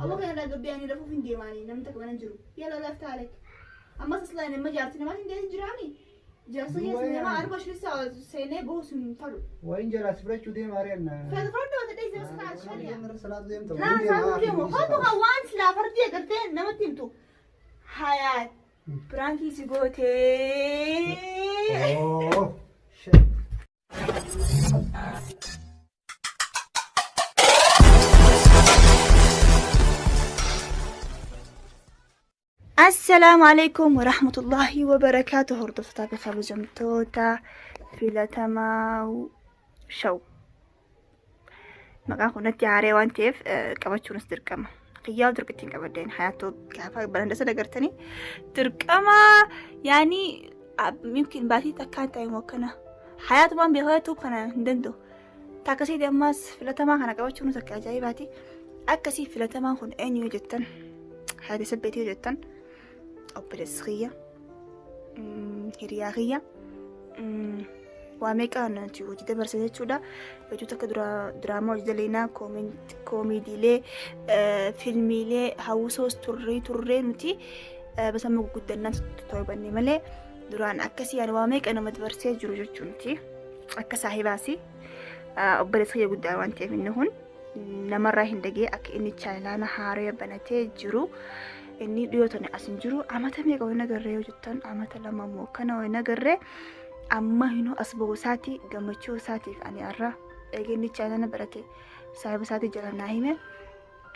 أبوك أنا قبل يعني لفوا في ديماني نمتك وأنا نجرو يلا لفت عليك أما تصلا لما جارتنا ما تندي تجراني جالسة هي سينما 24 ساعة سينما بوس مفرو وين جرى سفرة شو دي مارينا فالفرد وقت دي زي ساعة شالية صلاة ديم لا صار ديمو خذوا غوان سلا فردي قرتين نما تيمتو حياة برانكي سيغوتي اوه السلام عليكم ورحمة الله وبركاته. هردفتا بخلو جمتوتا فيلتما شو مقاكو نتي عاري وانتيف كابتشو نس دركما قيال دركتين كابدين حياتو كافا بلندسة دقرتني دركما يعني يمكن باتي تكان تايم وكنا حياتو بان بيغيتو كنا ندندو تاكسي دي اماس فيلتما كنا كابتشو نسك عجاي باتي اكسي فيلتما كن انيو جتن هذه سبيتي جتن أو برسخية هرياغية واميكا نتي وجد برسدة شودا بجوتك دراما وجد لينا كوميدي لي فيلمي لي هاوسوس توري نتي بس أما قد الناس تطيبني ملي دران أكسي يعني واميكا أنا متبرسي جروجو نتي أكساهي باسي أو برسخية قد وانتي منهن نمرة هندقي أك إني تشايلانا هاري بناتي جرو إني ديوتني أسنجرو أمتا ميقا ويناقري وجدتن أمتا لما موكنا ويناقري أما هنو أصبغو ساتي قمتشو ساتي فأني أرى إني تشايلانا براتي صاحب ساتي جلناهيمي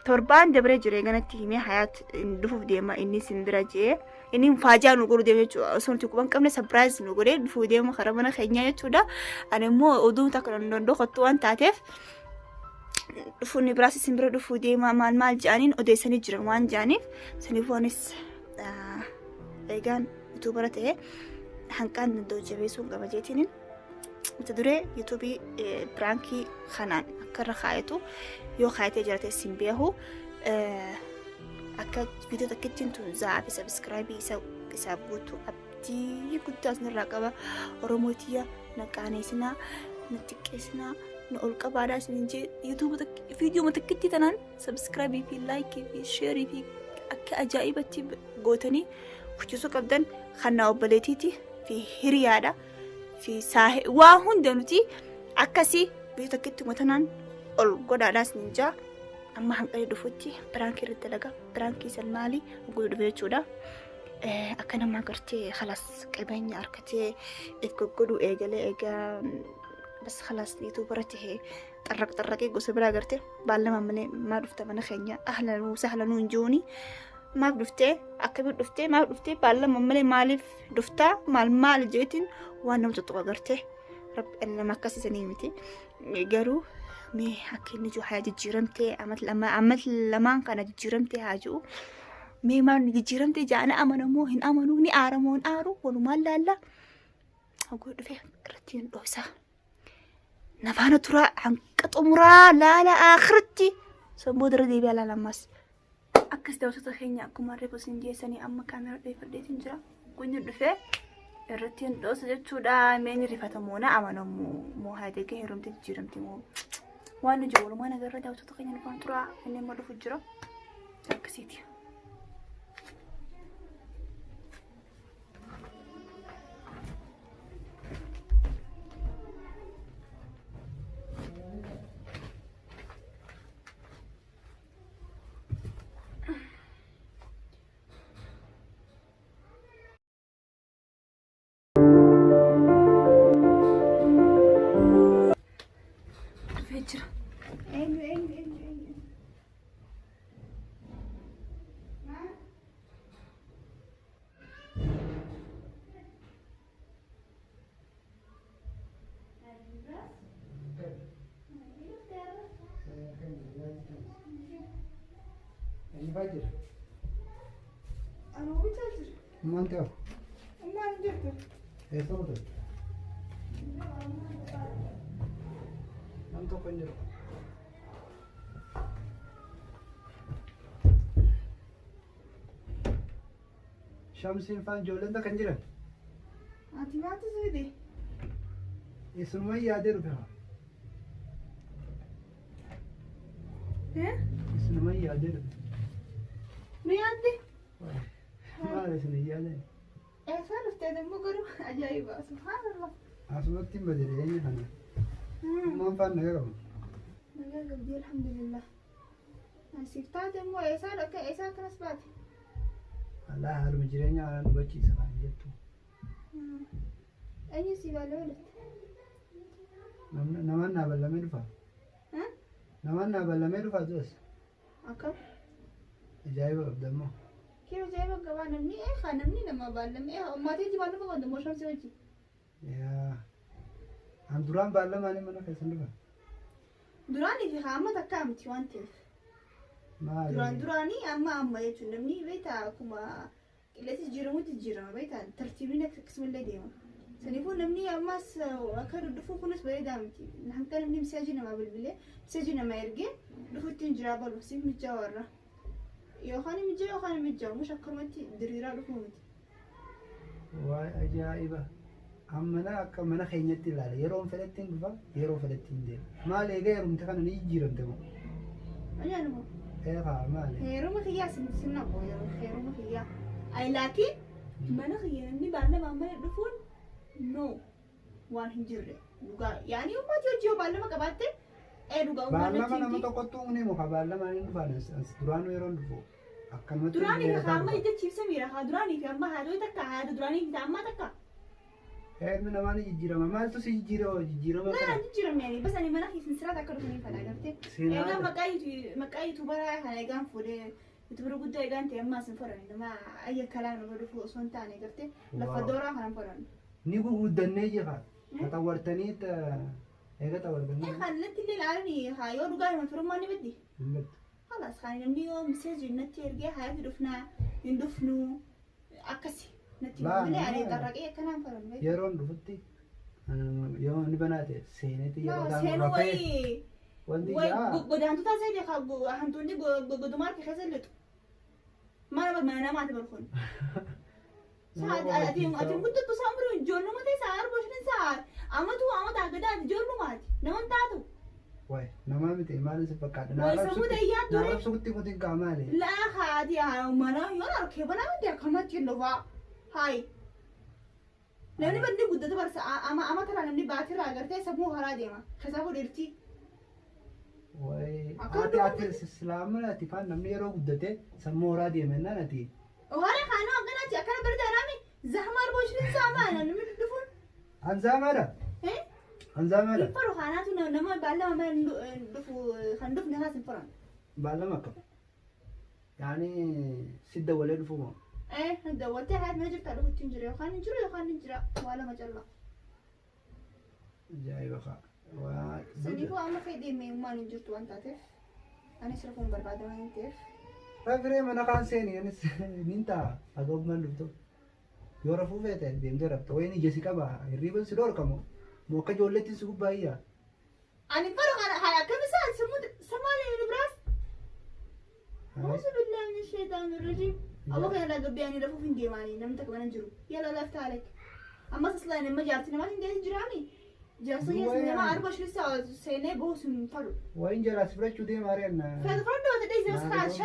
توربان دبري جريغانا تيمي حياة دفوف ديما إني سندراجي إني مفاجأة نقولو ديما أصنع تكوبان كامل سبرايز نقولي دفوف ديما خرابنا خينيا يتودا أنا مو أدوم تاكرا ندو خطوان تاتف دفوني براسي سنبرا دفو ديما مال جانين وديساني جرمان جانيف سنفونيس إيغان يوتوبرته هنكان ندو جبيسون قبجيتين متدوري يوتوبي برانكي خنان أكرر خايتو يو خايتي جراتي سنبيهو أكاد فيديو تكتين تنزع في سبسكرايبي يسابوتو أبدي كنت أزن الرقبة ورموتيا نكانيسنا نتكيسنا نقول كبارا سنجي يوتيوب فيديو متكتي تنان سبسكرايبي في لايكي في شيري في أجائبتي قوتني خجوسو قبدن خنا وبليتيتي في هريادة في ساهي واهون دنوتي أكاسي فيديو تكتي متنان القودا ناس نينجا أما هنقري دفوتي برانكي رتلقا برانكي سلمالي وقول دفوتي دا أكنا ما قرتي خلاص قبيني أركتي إفكو إيجا بس خلاص يوتيوبرته طرقي قص بلا قرتي بالله ما دفت من خينيا اهلا وسهلا نونجوني ما دفتي اكبر دفتي ما دفتي بالله مالي دفتا مال جيتين وانا متطوع قرتي رب انا ما كسسني متي قالوا مي حكي نجو حاجه جيرمتي عملت لما كانت جيرمتي هاجو مي ما نجيرمتي جانا امنمو امنوني ارمون ارو وما لا اقول فيه قرتين دوسا نفانا ترى عن قطمرا لا آخرتي سمود ردي بلا لمس أكس دوسة تخيني أكو مرة بسنجي سني أما كاميرا دي فرديت نجرا كوني دفع الرتين دوسة جتشو دا مين رفات مونا أما مو هادي كي رمتي تجرمتي مو وانا جولو ما نقرر دوسة تخيني نفانا ترى إني مرة فجرا أكسيتي فاجر أنا هو تاجر ما أنت ما نجرته إيه صوتك أنت كنجر شمسين فان جولن ده كنجر أنتي ما تزيدي اسمه يادر بها إيه اسمه يادر Nuyyaatti. Maal isin iyyaalee? Eessaa dhuftee immoo garuu ajaa'iba subhaanallah. Asumatti hin badee eenyu kana? Ammaan faan nagaa qabu. Nagaa qabdii alhamdulillah. Siif taate immoo eessaa dhaqee eessaa akkanas baate? Allaa haaluma jireenya aanaan hubachiisa kan jettu. Eenyu si baalee oolatti? Namaan naa ballamee dhufa. Namaan naa ballamee dhufa tus. Akkam? Ajaa'iba qabda immoo. Kira ajaa'iba qabaa namni nama baallamee ummaatii iji baallama qabda moo shamsi hojii? Yaa. An duraan baallamaanii mana keessan dhufa. Duraanii fi hamma takka amti waan ta'eef. Maali? Duraanii amma jechuun namni beektaa akkuma qilleensi jijjiiramutti jijjiirama beektaa tartiibni akkasumallee deema. Saniifuu namni ammas akka dhufu kunis bareedaa miti. Hanga namni miseejii namaa bilbilee miseejii namaa ergee dhufuutti hin jiraa balu siif mijaa warra. Yookaan hin mijaa mush akkanumatti diriiraa dhufu miti. Waay ajaa'iba. Ammana akka mana keenyatti ilaala. Yeroon fedhetti hin dhufa, yeroo fedhetti hin deema. Maal egaa heerumte kana ni jijjiiramte moo? Anyaanuma. Maali? Heeruma kiyyaa sinna qoo yeroo heeruma kiyyaa. Laakiin mana kiyyaa namni baallama mana dhufuun no waan hin jirre. Dhugaa yaani ummati hojii yoo baallama qabaatte dhugaa Baallama nama tokkottuu ni muka baallama ni dhufaan duraanuu yeroo dhufu. Akkanumatti duraanii fi amma ija ciibsa miira haa duraanii fi amma haadhoo takka haadha duraanii fi amma takka. Ilmi namaa ni jijjiirama. Maaltu si jijjiirama kana? Naa jijjiirama yaani bas ani mana keessan siraata akka dhufanii fala gartee. Egaa maqaa yuutubaraa kana egaan fuudhee yuutubara guddaa egaan ta'e ammaa sin faran nama ayya kalaa nama dhufu osoo hin taane gartee lafa dooraa kanan faran. Ni guguddannee jira. Xawartanii eega xawartanii. Kallattii illee ilaalanii haa yoo dhugaa himan firummaa ni baddi. Halas haa namni yoo miseejii natti ergee haayati dhufnaa hin dhufnu akkasi. Yeroon dhufutti yoo ni banaate seenetti yeroo isaan rafee wanti jaa godaantota sayidee hantuunni godumaa harka keessa lixu mana namaati barkoon ati guddatu isaa umrii ijoolluma ta'e isaa arbooshni isaa amata gadaati ijoollumaati naman taatu. Waay namaa miti maal si fakkaata? Naarrabsu kutti kutiin qaamaale. Laa haati mana yoo harkee banaa miti akkamatti hin dhufaa. Hai. Namni badni guddatu barsa ama tara namni baatirraa agartee sammuu haraa deema. Kasaafu dheertii. Wayi. Ati islaamni ati faan namni yeroo guddate sammuu haraa deemennaan ati. Hora kaanoo akkanaati akkana barda araami zahma arbooshni saamaa namni dhufuun. Anzaamaadha. Anzaamaadha. Faru kaanaatu nama baallama mana dhufu kan dhufne haas hin faran. Baallama akkam? Yaani sidda walee dhufu moo? دورتي هاد ما جبت على تنجري وخان نجرا ولا مجلة. جاي بخا. سنيكو أما في دي ما نجرت وانت تعرف. أنا سرفون برباد ما نتعرف. فكرة ما نكان سيني أنا نينتا أقوم من لبتو. يورفو فيته ديم درب تويني جيسيكا با الريبن سدور كمو. موكا جولتي سوق بايا. أنا فرق أنا هاي كم ساعة سمالي البراس. أعوذ بالله من الشيطان الرجيم. أبغى كنا قبياني لفوف إنديماني نم تكمن نجرو يلا لفت عليك أما تصلي لما جارتنا ما تندي تجرامي جالسين يسمع ما 24 ساعة سنة بوس من فرو وين جالس فريش ودي مارين فالفرد هذا تيجي بس خلاص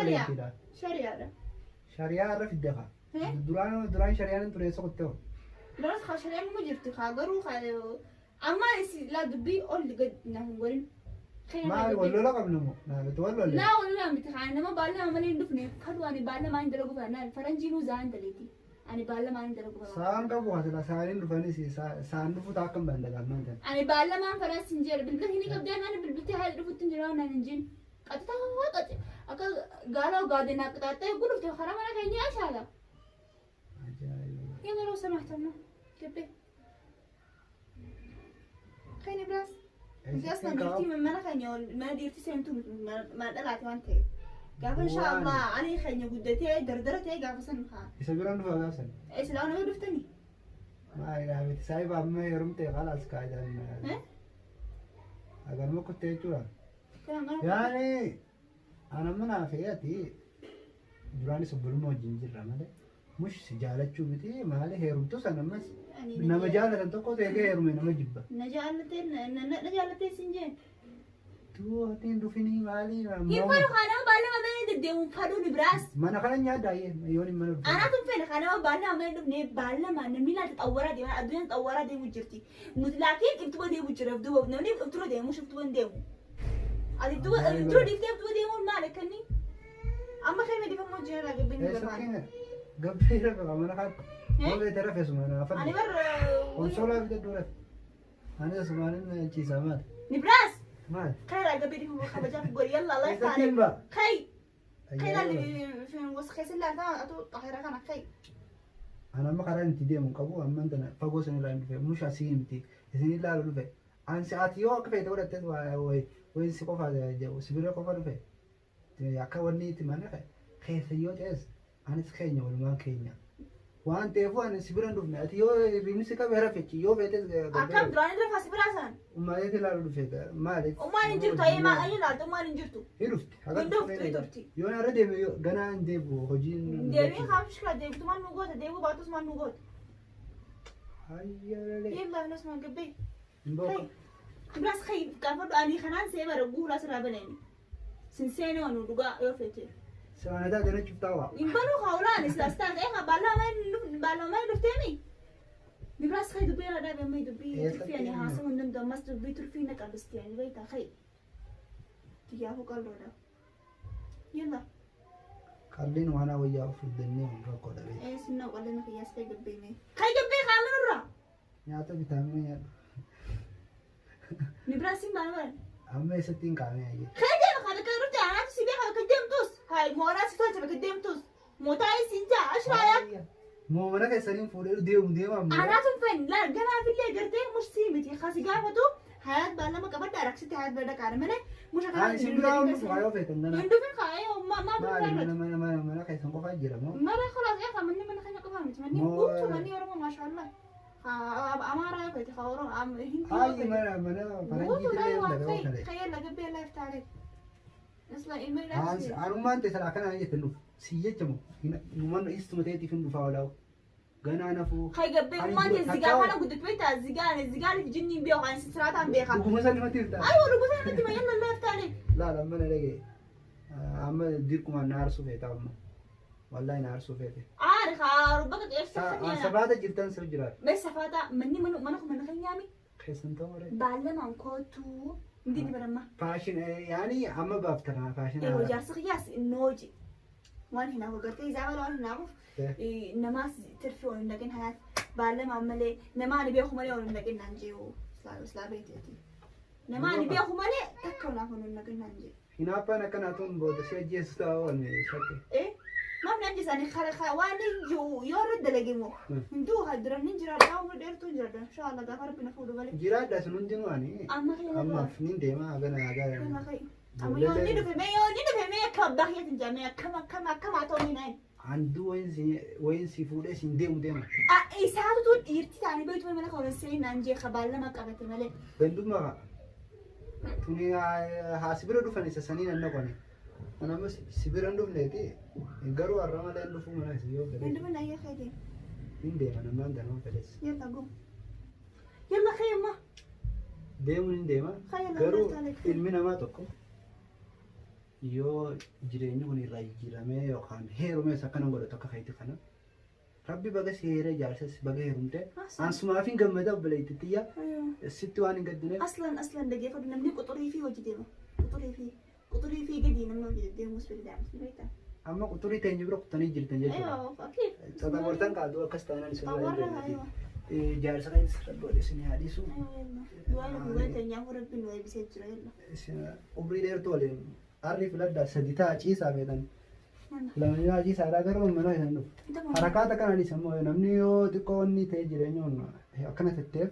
شريعة عرف الدخا دران شريعة أنت رئيس قطعه درس خلاص شريعة ما جرت خاجرو خالو أما لا دبي أول قد نهم قرين ما ولا لا قبل مو لا ولا متخانة ما بالله ما لين خدواني بالله ما عندنا لقوا فانا الفرنجي نو زان تليتي أنا بالله ما عندنا لقوا سان كابو هذا سانين رفاني سان رفو تاكم بند كمان أنا بالله ما فرنس سنجر بالله هني كبدي أنا بالبيت هاي رفو تنجرا وننجين قطعة هو قطع أكل قالوا قادنا قطعة يقولوا في خرام أنا كيني أشالا يا لو سمحتنا كبدي خيني براس أصلاً ديرتي من منا خنيا ما ديرتي سنتو ما دلعت وانتي قاف إن شاء الله أنا خنيا قدتي دردرتي قاف سنخا يسبيرون فوق أصلاً إيش لا أنا ما دفتني ما يلا بتسايب أما يرمتي خلاص كايدا أقول ما كنت تجوا يعني أنا منافياتي دراني سبلمو جنجر رمله مش سجالة شو بتي ما عليه هيرمتو سنة مس نما جالة أنت قط هيك هيرمي نما جبا نجالتين سنجين tu atiin dhufini maali? Himfadu kanama baala mamee deddeemu faduu ni biraas. Mana kana nyaadhaa yoon mana dhufanii. Anaatu fedha kanama baala mamee dhufnee baala namni laata xawwaraa deemaa addunyaan xawwaraa deemu jirti. Nuti laakiin ibtuba deemu jira ibtuba namni ibtuba deemu shiftuba deemu. Ati ibtuba dhiiftee ibtuba deemuun maal akkanni? Amma kee medifamoo jira gabbeen ni barbaada. Gabbee irra mana kana. Maal ta'e rafeesu mana afaan. Ani barra. Konsolaa bitee dura. Ani asumaanin ciisaa maal? Ni biraas. Maal? Kai la gabbee difamoo kabajaa fi gori yalla Allah Isa taale. timba. Kai. Kai la fi wasakheessi laata atu xaheera kana kai. Ana amma karaa itti deemu qabu amma tana fagoo sana irraa hin dhufe mush asii miti isin ilaalu dhufe an sa'aatii yoo akka feete godhattes wayi si qofa sibira qofa dhufe akka wanni itti mana keessa yoo ta'es anis keenya walumaan keenya waan ta'eef ani sibira hin dhufne ati yoo riinni si qabe rafechi yoo feetes Akkam duraan irra faasi biraasan. uummateet ilaalu dhufe maaliif Ummaan hin jirtu ayi maa ayi laaltu ummaan hin jirtu. hin dhufte Hin dhuftu hin dhufti. yoo narra deeme ganaa hin deebi'u hojiin Deebii kaamishkaa deebitu maan nu goota deebii baatus maan nu goota. hayyalee Yalla anas maan gabbee. hin booka Biraas kai gaafadhu ani kanaan see bara guuraa sirraa banani. Sinseenee wanu dhugaa yoo feete. sanadaa gana cuftaawaa Hin banuu hawlaan islaastaan ta'e haa baallaa maa dhufteemi. Biraas kai dubbii irra dhaabee mai dubbii turfii ani haasawuu hin danda'u ammas dubbii turfii na qabasti ani beektaa kai. Xiyyaafuu qalloodha. Yalla. qalliin waan wayyaa of fuddannee rakkoo dhabee Sinna qalloon kiyyaas kai gabbee. Kai gabbee kaamirra. nyaata vitaaminii nyaadhu Ni biraas hin baanaan. amma eessatti hin qaamee ayyee Kai deema kana kan rutte anaatu si beeka bakka deemtus. Hai mooraa si tolcha bakka deemtus. Mootaa isin jaa ashraaya. moo mana keessaniin fuudhee deema amma Anaatu fen la ganaafillee gartee mursii miti kasi gaafatu hayat baallama qabadda raksiti hayat bada kaara malee musha kana ani isin biraa hunduuf waayoo feetan gana hindufin kaayee maa maali mana keessan qofaa jira moo mara khalaas yaa manni mana kanya qofaa miti manni Moo- guutuu manni oromoo maashaallah amaaraa yoo feete haa oromoo hindi yoo hayi feete mana guutuu faranjiitillee dhayi waan dhaga'uu kai kale kayyalla gabbee laif taale isla ilmi dhaabsi anummaan ta'e sana akkanaa jettan dhufu si jechamu numan istuma ta'eetiif hin dhufaa walaawu ganaa nafuu kai gabbee ummaan ta'e zigaa kana guddatu beektaa zigaan fi jinniin beeku ani siraataan beeka dhuguma san nimatti hirtaa ayi waa dhugusaa natti mayyalla laif taale laala mana dhagee amma dirquma na arsuu feeta amma wallahi na arsuu feete aari haa bakka qeessa fanyana sabaata jirtan sir jiraat Bessa fata manni mana kan yaami keessan ta'u malee baalamaan kootu hindi ni baramma faashin yaani amma baaftana faashin yeroo jaarsa qiyyaas nooji waan hinaafu gartee zaabala waan hinaafuuf namaas tirfi waan hin dhaqin hayaat baalamaan malee namaa ni beeku malee waan hin dhaqin naan jeewu islaa beeteeti namaa ni beeku malee takka wanaaf waan hin dhaqin naan jee hinaappaan akkanaatuun booda si ajjeessu ta'uu waan shakke maaf naan jisaanii kara waan yoo irra dalagimu hinduu hadiran hin jiraadha umri dheertuu jiraadha inshallah gaafa rabbi na fuudhu malee jiraadha sun hundinuu ani amma kee ammaaf nin deema hagana hagaa amma yoo ni dhufe mee akka abbaa keetiin jaamee akkam haa ta'uu ni naan handuu wayin si fuudhee sin deema isaatu dhiirti taanii beektu mana kaawwan sirrii naan jee kabaallama qabate malee gandummaa tuni haa sibira dhufan isa sanii nan dhaqone anama sibira hin dhufneeti garuu har'a malee hin dhufuu mana isa yoo fedhe Wanda na iya kade hin deema namaan danuu fedhes yalla go yalla khayma deemuun hin deema garuu ilmi namaa tokko yoo jireenyi kun irraa jijjiiramee yookaan heerumee isa akkana godhatu akka kayti kana rabbi baga seeree jaarsas baga heerumte ansumaaf hin gammada obboleettitiyya sitti waan hin gaddineef aslan dagee fadu namni quxurii fi hojii deema quxurii fi gadi namni hojii deemus fedhe daamsi beektaa amma quxurii teenya bira kutanii jirtan jechuudha ayo fakir xaxabortan qaaduu akkas ta'anan isin warra irraa jaarsa kan isa godhe isin yaadisu waan huban teenyaa rabbiin waa bisee jira yalla umrii dheertu waliin arri filadda sadi ta'a ciisaa beekan lamanii ciisaadhaa gara mana isaan dhufu harakaata kanaanis ammoo namni yoo xiqqoo inni ta'e jireenyoon akkana tetteef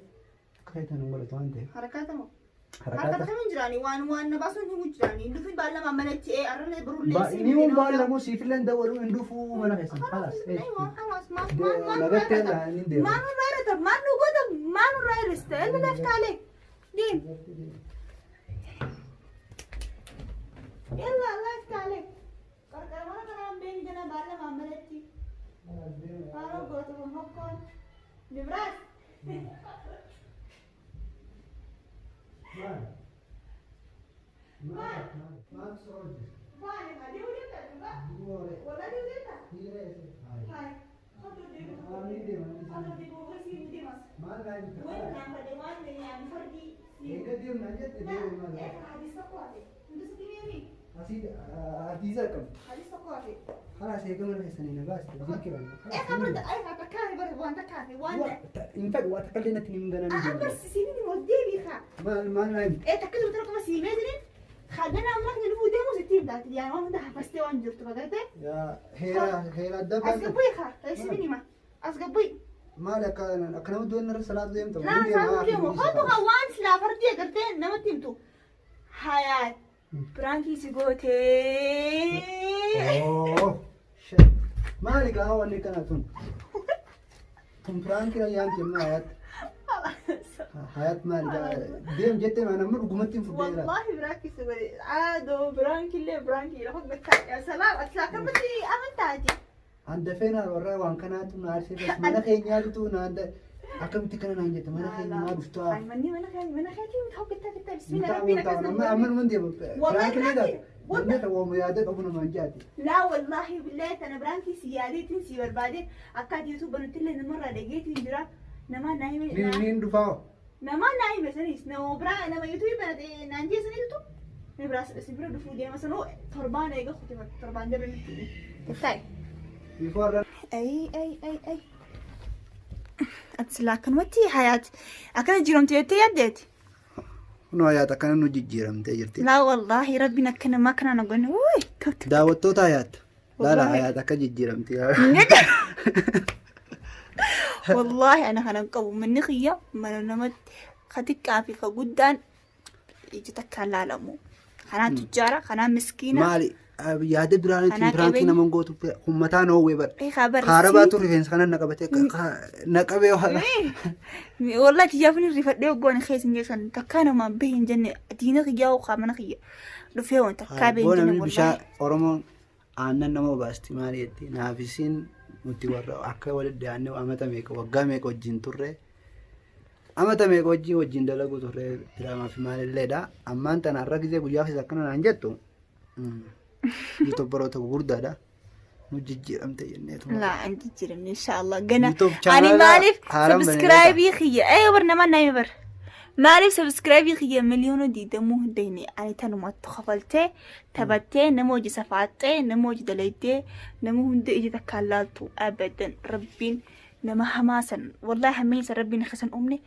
akka feetan hin godhatu waan ta'eef harakaata moo harakaata kamiin jiraanii waan na baasuun himu jiraanii dhufi baallama manatti arrale birullee ni mun baallamu siifillee dawalu hin dhufuu mana keessan halas nagattee ni deema maanu raayirata maanu goota maanu raayirista elli laftaale diin yalla laftaale qarqara mana kanaan beeni jana baallama manatti haala goota hokkoon dibraas خلاص هي قمر في سنين بس تذكر إن فجأة وتقلنا تنين من أنا بس سيبني وديني خا ما نايم إيه تكلم ترى كم سيبني خلينا أمك نلفو ديمو ستين ذات يعني ما ده حفظتي وان جرت بقولت يا هيرا دبل أسقبي خا سيبني ما أسقبي ما لك أنا ودون الصلاة زي أنت لا صار ديمو خدوا وانس لا فردي قرتين نما تيمتو حياة برانكي سيقوتي أوه مالك هوا اللي كانت تم فرانكي أيام كم حياة مالك ديم جت أنا مر قمتين في الديرة والله برانكي سيقولي عادو برانكي اللي برانكي لو خد بتاعك يا سلام أتلاقى بدي أمنتاجي عند فينا الورا وان كانت نارسي بس ما نخي نيادو عند أكم تكنا نجت ما نخي ما رفتها أي مني ما نخي متحوك كتا بسم الله ربنا كذا ما أمر من دي والله فرانكي والله هو ميادة أبونا ما جاتي لا والله بالله أنا برانكي سيادي تنسي والبعدين أكاد يوتيوب بنتلي مرة لقيت إندرا نما نايم مين دفاع نما نايم سنيس نو برا نما يوتيوب بنتي نانجي سني يوتيوب نبراس سبرو دفودي مثلا هو تربان يجا خدي تربان ده بنتي تاي before أي أتسلاكن وتي حياة أكن جيرم تيتي يديت نوعيات كانوا نجيرم تجرتي لا والله ربنا كنا ما كنا نقول وي كوت دعوتو تايات لا حياتك كجيرم تي والله أنا هنقو من خيا من نمت خدك عافي خجودان يجتك على لامو خنا تجارة خنا مسكينة مالي يا برانكي نمن قوتو همتان هو ويبر إيه خبر خارباتو ريفنس خنا نقبتك نقبه ولا والله تجافني ريفت ده وقون خيس نجسن تكانو ما بين جنة دينا خيا وخامنا خيا رفيعون تكابين جنة والله أورمون أنا نمو باستي ماليتي نافسين متورا أكا ولد يعني وأمتا ميكو وقا ميكو جين توري أمتا ميكو جين وجين دلقو توري دراما في مال الليدا أما أنت نعرق زي قجاخي ساكنا ننجتو يوتيوب بروتو قردا دا نجيجير أمتا ينيتو لا عندي جيرم إن شاء الله قنا أنا مالف سبسكرايبي خيا أيوة برنامج نايمبر مالف سبسكرايبي خيا مليون دي دمو ديني أنا تانو ما تخفلتي تبتي نموجي صفاتي نموجي دليتي نمو هندي إجي تكالاتو أبدا ربين نما حماسا والله هميس ربي نخسن أمني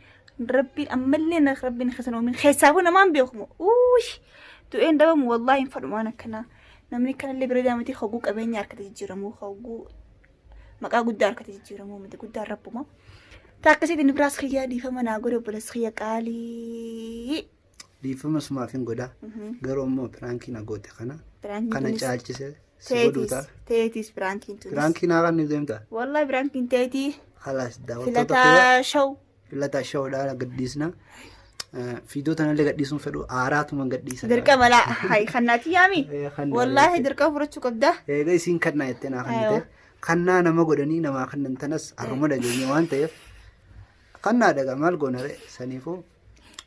ربي أملي ربي نخسن أمني خيسابونا ما بيخمو ووش دوين دوام والله ينفرمانا كنا نمني كان اللي بريدا متي خوقوك أبين يارك تجيرمو خوقو مقا قدار كتجيرمو متي قدار ربو ما تاكسي دي نبراس خيا دي فما ناغوري بلس خيا قالي دي فما سما فين قدا غرو مو برانكي ناغوتي خنا برانكي چالچسه تيتيس برانكي تونس برانكي ناغان نزيمتا والله برانكي تيتي خلاص داوتو فلتا شو دا قديسنا فيديو تنا اللي قديسون فدو آرات من قديسنا دركا ملا هاي خناتي يامي والله دركا فرچو قبدا ايه غاي سين كدنا يتنا خنته خنا نما غدني نما خنن تنس ارمو دجني وانت خنا دغا مال غونره سنيفو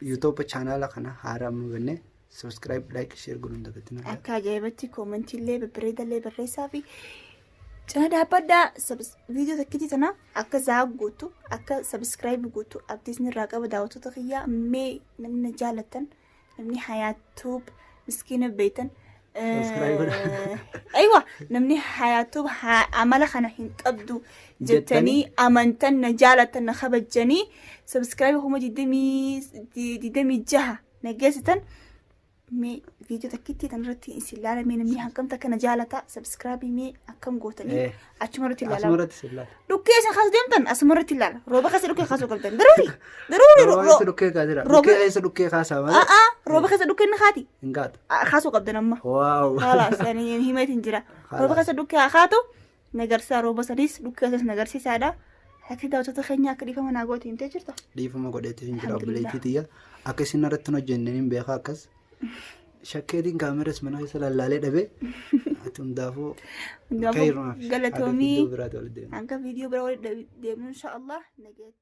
يوتيوب چانل خنا حرام بنه سبسكرايب لايك شير غلون دغتنا اكا جايبتي كومنت اللي ببريد اللي بريسافي جنا دابدا فيديو تكتي تنا اكا زاغ غوتو اكا سبسكرايب غوتو ابديسن راقه داوتو تخيا مي نمن جالتن نمني حياه توب مسكينه بيتن ايوه نمني حياه توب عمل خنا حين قبدو جتني امنتن نجالتن خبجني سبسكرايب هم دي جها نجستن مي فيديو تكتي تنرتي انسلالة مي نمني هنكم تكنا جالتا سبسكرايبي مي أكم قوتني أشمرتي لالا لوكي عشان خاص ديمتن أسمرتي لالا روبا خاص لوكي خاصو قلتن ضروري لوكي قادرة لوكي عيسى لوكي خاصة روبا خاص لوكي نخاتي انقاد خاصو قلتن أما واو خلاص يعني هي ما تنجرا روبا خاص لوكي خاتو نجرسا روبا سديس لوكي خاص نجرسي سادا لكن داوتو تخيني أكلي فما ناقوتي انت جرتا دي فما قدتي انجرا بليتي تيا أكسي نرتنا جننين بيخا أكس شكيدين كاميرس منو يسلا لالي دبي أتم دافو قالتومي عنك فيديو براولد ديم إن شاء الله نجت